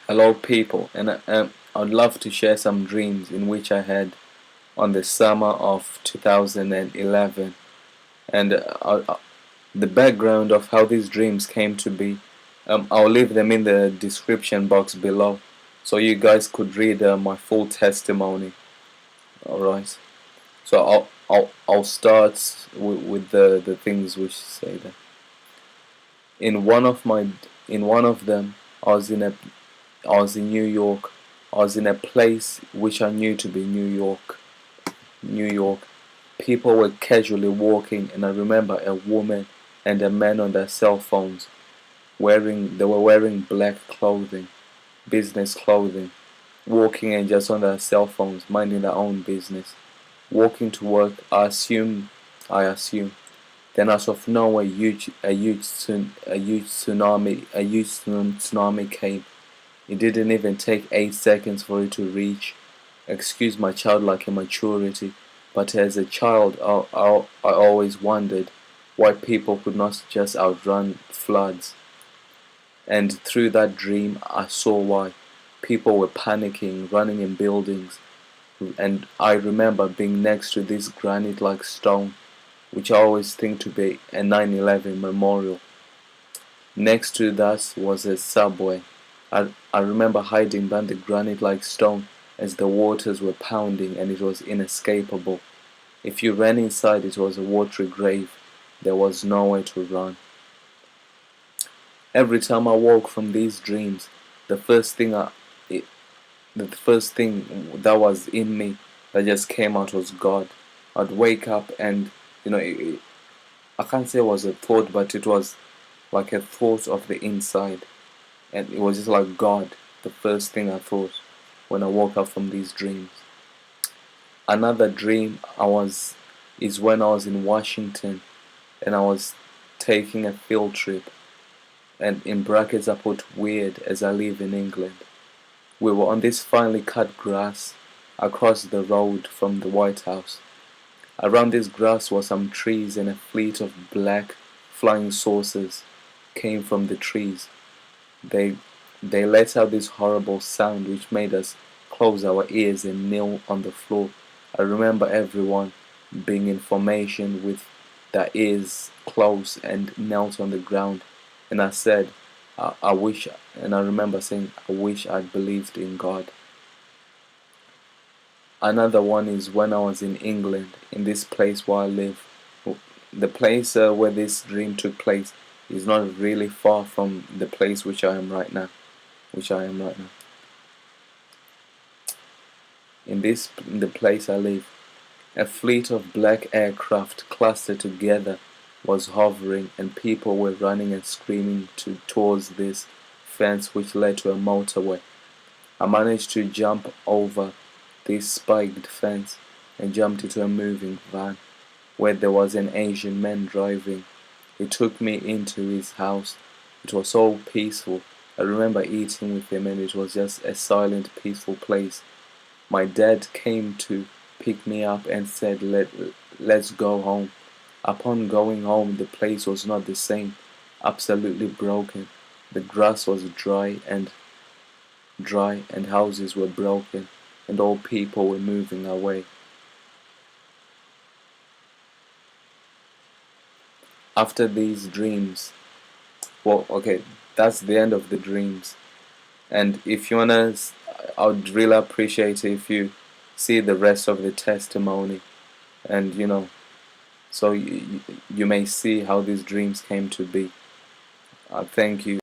Hello, people, and I'd love to share some dreams in which I had on the summer of 2011, and the background of how these dreams came to be. I'll leave them in the description box below, so you guys could read my full testimony. All right. So I'll start with the things which say that in one of my in one of them I was in New York. I was in a place which I knew to be New York. New York. People were casually walking, and I remember a woman and a man on their cell phones. They were wearing black clothing, business clothing, walking and just on their cell phones, minding their own business. Walking to work, I assume. Then out of nowhere, a huge tsunami came. It didn't even take 8 seconds for it to reach. Excuse my childlike immaturity, but as a child, I always wondered why people could not just outrun floods. And through that dream, I saw why. People were panicking, running in buildings, and I remember being next to this granite like stone, which I always think to be a 9/11 memorial. Next to that was a subway. I remember hiding behind the granite like stone as the waters were pounding, and it was inescapable. If you ran inside, it was a watery grave. There was nowhere to run. Every time I woke from these dreams, the first thing it, the first thing that was in me that just came out was God. I'd wake up and I can't say it was a thought, but it was like a thought of the inside, and it was just like God. The first thing I thought when I woke up from these dreams. Another dream is when I was in Washington and I was taking a field trip, and in brackets I put weird as I live in England. We were on this finely cut grass across the road from the White House. Around this grass were some trees, and a fleet of black flying saucers came from the trees. They they let out this horrible sound which made us close our ears and kneel on the floor. I remember everyone being in formation with their ears closed and knelt on the ground, and I said, I wish, and I remember saying, I wish I'd believed in God. Another one is when I was in England, in this place where I live. The place where this dream took place is not really far from the place which I am right now. Which I am right now. In the place I live, a fleet of black aircraft clustered together was hovering, and people were running and screaming towards this fence which led to a motorway. I managed to jump over this spiked fence and jumped into a moving van where there was an Asian man driving. He took me into his house. It was so peaceful. I remember eating with him, and it was just a silent, peaceful place. My dad came to pick me up and said, let's go home. Upon going home, the place was not the same, absolutely broken. The grass was dry, and houses were broken, and all people were moving away. After these dreams, well, okay, that's the end of the dreams. And if you wanna, I would really appreciate it if you see the rest of the testimony, and so you may see how these dreams came to be. Thank you.